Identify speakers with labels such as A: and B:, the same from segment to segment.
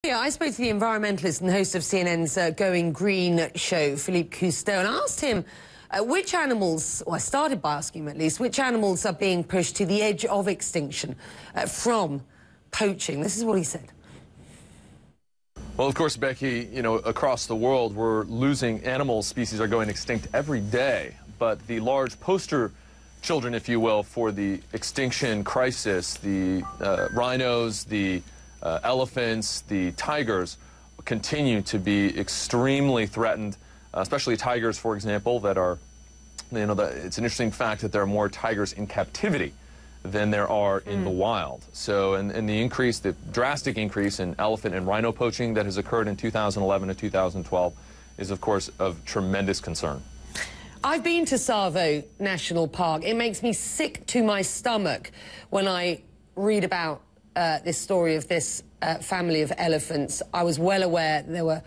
A: Yeah, I spoke to the environmentalist and host of CNN's Going Green show, Philippe Cousteau, and I asked him which animals, well, I started by asking him at least, which animals are being pushed to the edge of extinction from poaching. This is what he said.
B: Well, of course, Becky, you know, across the world, we're losing animal species are going extinct every day. But the large poster children, if you will, for the extinction crisis, the rhinos, the elephants, the tigers, continue to be extremely threatened, especially tigers, for example, that are, you know, it's an interesting fact that there are more tigers in captivity than there are in the wild. So, and the increase, the drastic increase in elephant and rhino poaching that has occurred in 2011 and 2012 is, of course, of tremendous concern.
A: I've been to Tsavo National Park. It makes me sick to my stomach when I read about this story of this family of elephants. I was well aware there were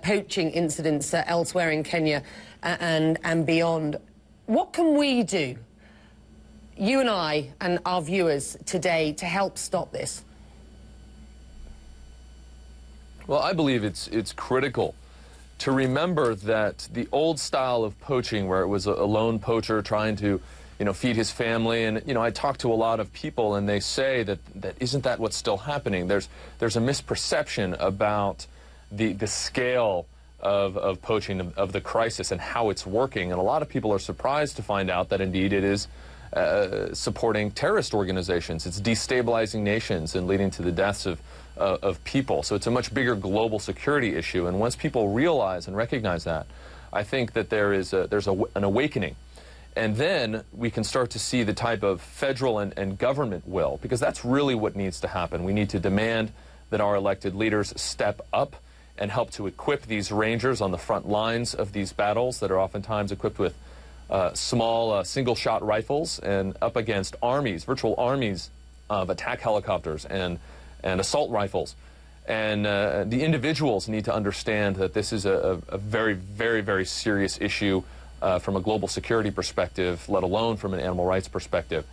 A: poaching incidents elsewhere in Kenya and beyond. What can we do, you and I and our viewers today, to help stop this?
B: Well, I believe it's critical to remember that the old style of poaching, where it was a lone poacher trying to, you know, feed his family, and, you know, I talk to a lot of people and they say that isn't that what's still happening. There's a misperception about the scale of poaching, of the crisis and how it's working, and a lot of people are surprised to find out that indeed it is supporting terrorist organizations. It's destabilizing nations and leading to the deaths of people. So it's a much bigger global security issue, and once people realize and recognize that, I think that there's an awakening. And then we can start to see the type of federal and government will, because that's really what needs to happen. We need to demand that our elected leaders step up and help to equip these rangers on the front lines of these battles that are oftentimes equipped with small single-shot rifles and up against armies, virtual armies of attack helicopters and assault rifles. And the individuals need to understand that this is a very, very, very serious issue from a global security perspective, let alone from an animal rights perspective.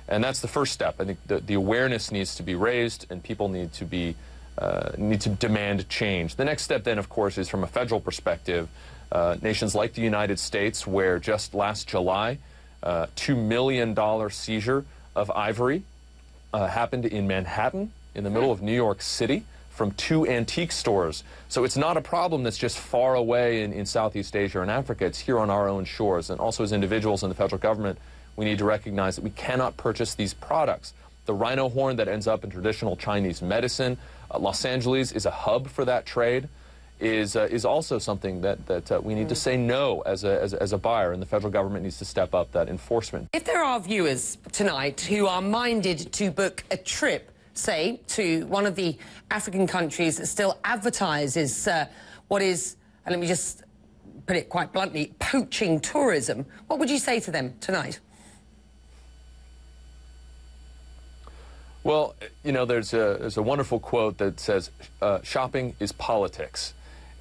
B: And that's the first step. I think the awareness needs to be raised, and people need to demand change. The next step then, of course, is from a federal perspective. Nations like the United States, where just last July, $2 million seizure of ivory happened in Manhattan, in the middle of New York City, from 2 antique stores. So it's not a problem that's just far away in Southeast Asia and Africa. It's here on our own shores. And also, as individuals in the federal government, we need to recognize that we cannot purchase these products. The rhino horn that ends up in traditional Chinese medicine, Los Angeles is a hub for that trade, is also something that we need to say no as a buyer, and the federal government needs to step up that enforcement.
A: If there are viewers tonight who are minded to book a trip, say, to one of the African countries that still advertises what is, and let me just put it quite bluntly, poaching tourism, what would you say to them tonight?
B: Well, you know, there's a wonderful quote that says, shopping is politics.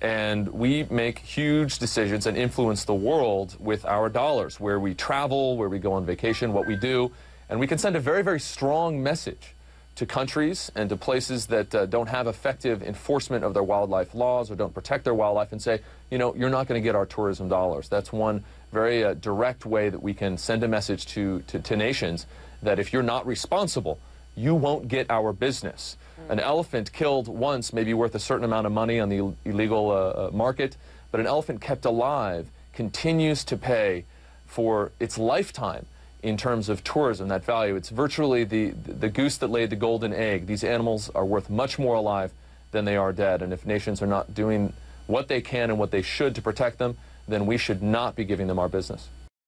B: And we make huge decisions and influence the world with our dollars, where we travel, where we go on vacation, what we do. And we can send a very, very strong message to countries and to places that don't have effective enforcement of their wildlife laws or don't protect their wildlife, and say, you know, you're not going to get our tourism dollars. That's one very direct way that we can send a message to nations that if you're not responsible, you won't get our business. An elephant killed once may be worth a certain amount of money on the illegal market, but an elephant kept alive continues to pay for its lifetime in terms of tourism, that value. It's virtually the goose that laid the golden egg. These animals are worth much more alive than they are dead, and if nations are not doing what they can and what they should to protect them, then we should not be giving them our business.